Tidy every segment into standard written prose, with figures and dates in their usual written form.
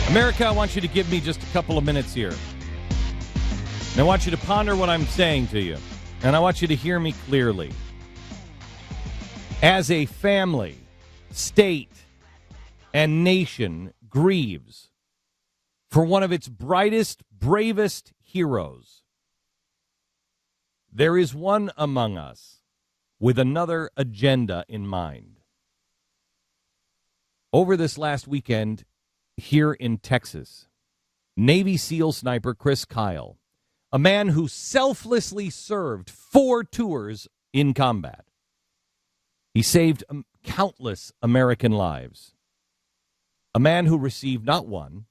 America, I want you to give me just a couple of minutes here. And I want you to ponder what I'm saying to you. And I want you to hear me clearly. As a family, state, and nation grieves for one of its brightest, bravest heroes, there is one among us with another agenda in mind. Over this last weekend, here in Texas, Navy SEAL sniper Chris Kyle, a man who selflessly served 4 tours in combat. He saved countless American lives. A man who received not 1,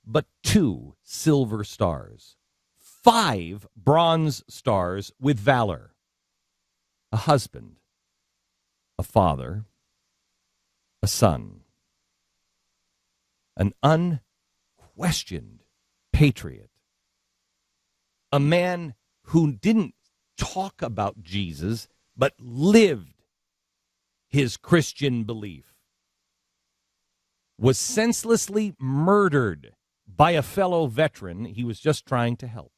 but 2 silver stars, 5 bronze stars with valor. A husband, a father, a son. An unquestioned patriot. A man who didn't talk about Jesus, but lived his Christian belief. Was senselessly murdered by a fellow veteran he was just trying to help.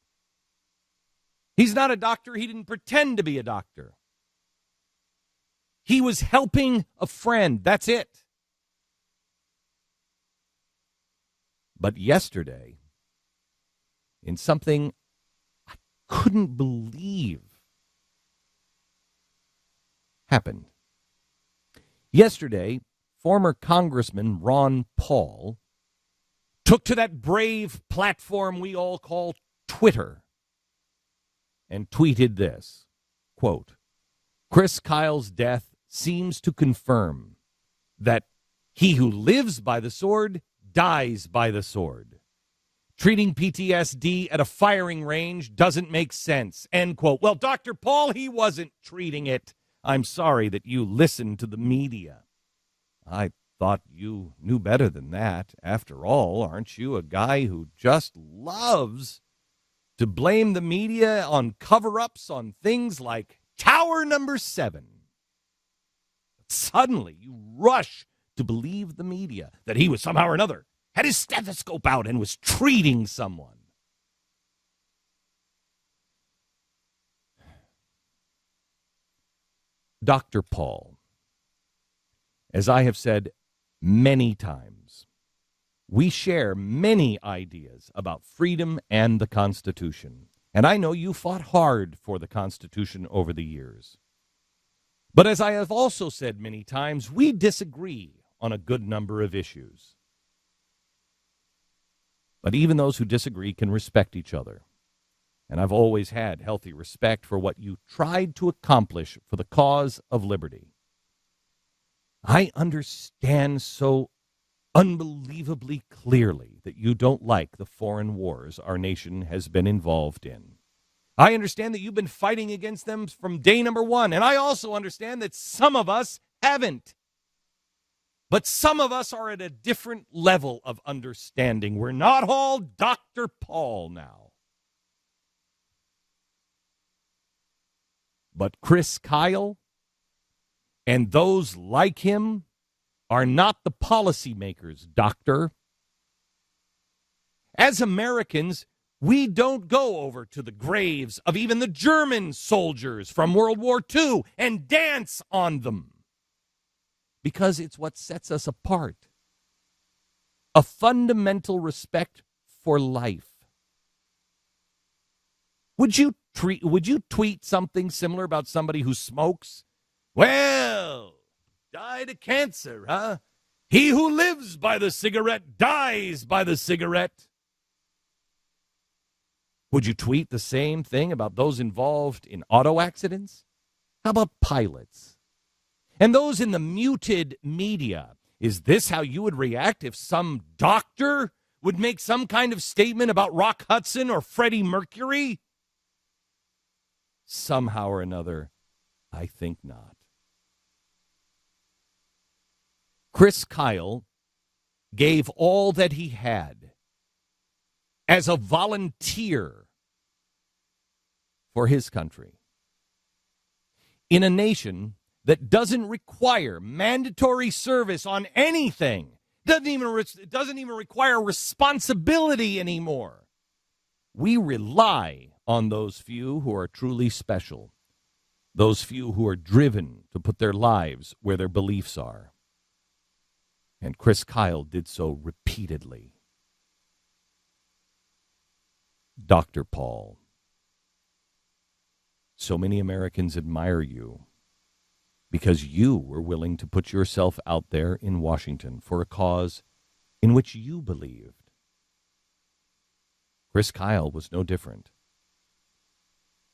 He's not a doctor. He didn't pretend to be a doctor. He was helping a friend. That's it. But yesterday, in something I couldn't believe happened. Yesterday, former Congressman Ron Paul took to that brave platform we all call Twitter and tweeted this, quote, Chris Kyle's death seems to confirm that he who lives by the sword dies by the sword. Treating PTSD at a firing range doesn't make sense. End quote. Well, Dr. Paul, he wasn't treating it. I'm sorry that you listened to the media. I thought you knew better than that. After all, aren't you a guy who just loves to blame the media on cover-ups on things like Tower Number 7? Suddenly, you rush to believe the media that he was somehow or another had his stethoscope out and was treating someone. Dr. Paul, as I have said many times, we share many ideas about freedom and the Constitution. And I know you fought hard for the Constitution over the years. But as I have also said many times, we disagree on a good number of issues. But even those who disagree can respect each other. And I've always had healthy respect for what you tried to accomplish for the cause of liberty. I understand so unbelievably clearly that you don't like the foreign wars our nation has been involved in. I understand that you've been fighting against them from day number 1, and I also understand that some of us haven't. But some of us are at a different level of understanding. We're not all Dr. Paul now. But Chris Kyle and those like him are not the policymakers, Doctor. As Americans, we don't go over to the graves of even the German soldiers from World War II and dance on them. Because it's what sets us apart. A fundamental respect for life. Would you tweet something similar about somebody who smokes? Well, died of cancer, huh? He who lives by the cigarette dies by the cigarette. Would you tweet the same thing about those involved in auto accidents? How about pilots? And those in the muted media, is this how you would react if some doctor would make some kind of statement about Rock Hudson or Freddie Mercury? Somehow or another, I think not. Chris Kyle gave all that he had as a volunteer for his country. In a nation that doesn't require mandatory service on anything It doesn't even require responsibility anymore. We rely on those few who are truly special, those few who are driven to put their lives where their beliefs are. And Chris Kyle did so repeatedly. Dr. Paul, so many Americans admire you because you were willing to put yourself out there in Washington for a cause in which you believed. Chris Kyle was no different.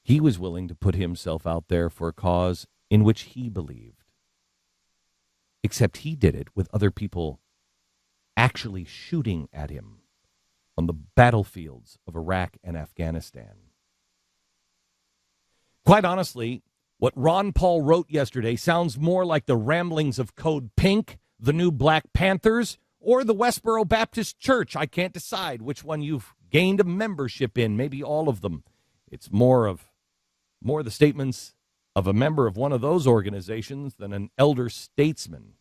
He was willing to put himself out there for a cause in which he believed. Except he did it with other people actually shooting at him on the battlefields of Iraq and Afghanistan. Quite honestly, what Ron Paul wrote yesterday sounds more like the ramblings of Code Pink, the new Black Panthers, or the Westboro Baptist Church. I can't decide which one you've gained a membership in, maybe all of them. It's more the statements of a member of one of those organizations than an elder statesman,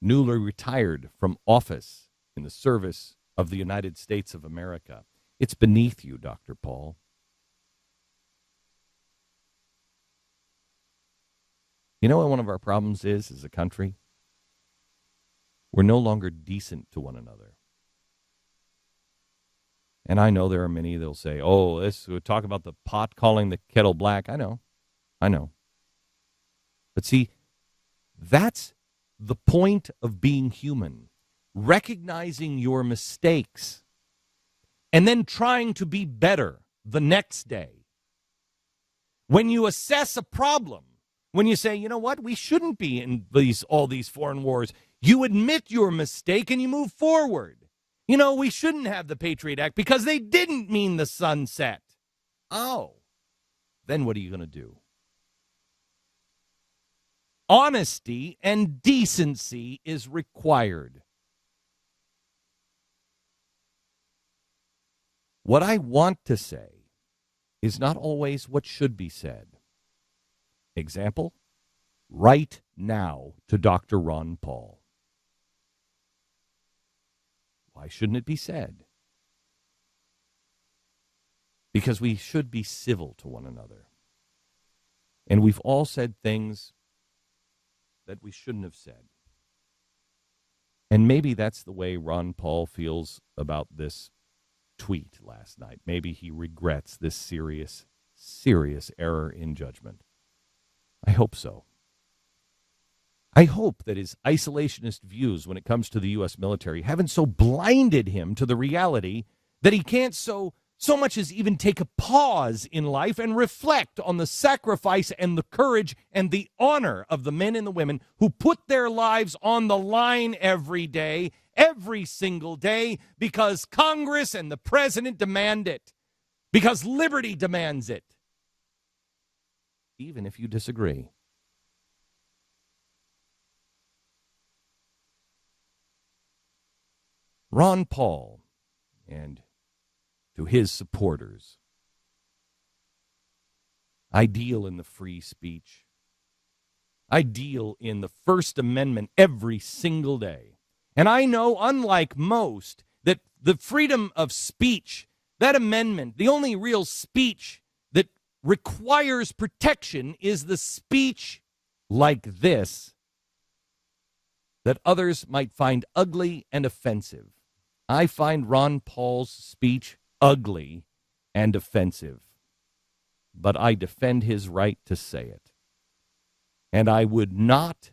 newly retired from office in the service of the United States of America. It's beneath you, Dr. Paul. You know what one of our problems is as a country? We're no longer decent to one another. And I know there are many that'll say, oh, we'll talk about the pot calling the kettle black. I know. But see, that's the point of being human. Recognizing your mistakes and then trying to be better the next day. When you assess a problem, when you say, you know what, we shouldn't be in all these foreign wars, you admit your mistake and you move forward. You know, we shouldn't have the Patriot Act because they didn't mean the sunset. Oh, then what are you going to do? Honesty and decency is required. What I want to say is not always what should be said. Example, right now to Dr. Ron Paul. Why shouldn't it be said? Because we should be civil to one another. And we've all said things that we shouldn't have said. And maybe that's the way Ron Paul feels about this tweet last night. Maybe he regrets this serious error in judgment. I hope so. I hope that his isolationist views when it comes to the U.S. military haven't so blinded him to the reality that he can't so much as even take a pause in life and reflect on the sacrifice and the courage and the honor of the men and the women who put their lives on the line every day, every single day, because Congress and the president demand it, because liberty demands it, even if you disagree. Ron Paul, and to his supporters, I deal in the free speech. I deal in the First Amendment every single day. And I know, unlike most, that the freedom of speech, that amendment, the only real speech that requires protection is the speech like this that others might find ugly and offensive. I find Ron Paul's speech ugly and offensive, but I defend his right to say it. And I would not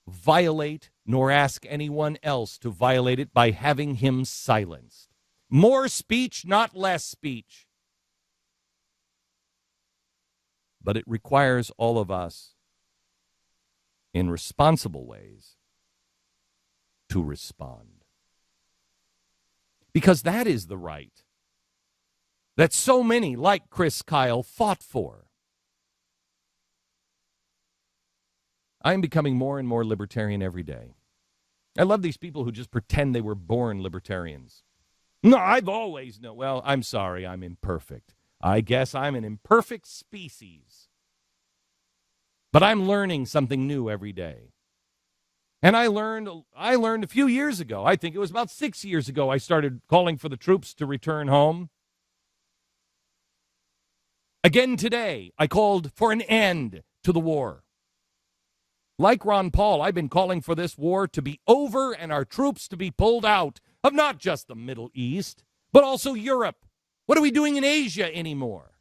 violate nor ask anyone else to violate it by having him silenced. More speech, not less speech. But it requires all of us, in responsible ways, to respond. Because that is the right that so many, like Chris Kyle, fought for. I'm becoming more and more libertarian every day. I love these people who just pretend they were born libertarians. No, I've always known. Well, I'm sorry, I'm imperfect. I guess I'm an imperfect species. But I'm learning something new every day. And I learned a few years ago, I think it was about 6 years ago, I started calling for the troops to return home. Again today, I called for an end to the war. Like Ron Paul, I've been calling for this war to be over and our troops to be pulled out of not just the Middle East, but also Europe. What are we doing in Asia anymore?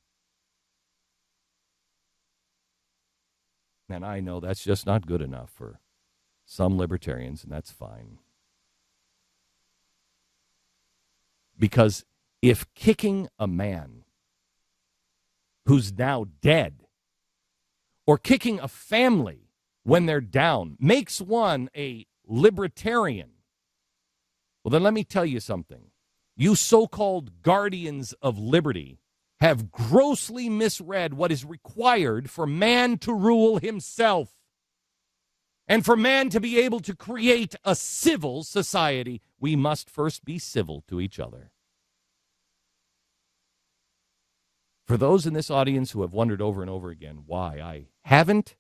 And I know that's just not good enough for some libertarians, and that's fine. Because if kicking a man who's now dead or kicking a family when they're down makes one a libertarian, well, then let me tell you something. You so-called guardians of liberty have grossly misread what is required for man to rule himself and for man to be able to create a civil society. We must first be civil to each other. For those in this audience who have wondered over and over again why I haven't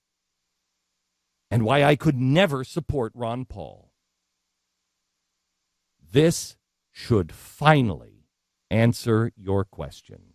and why I could never support Ron Paul, this should finally answer your question.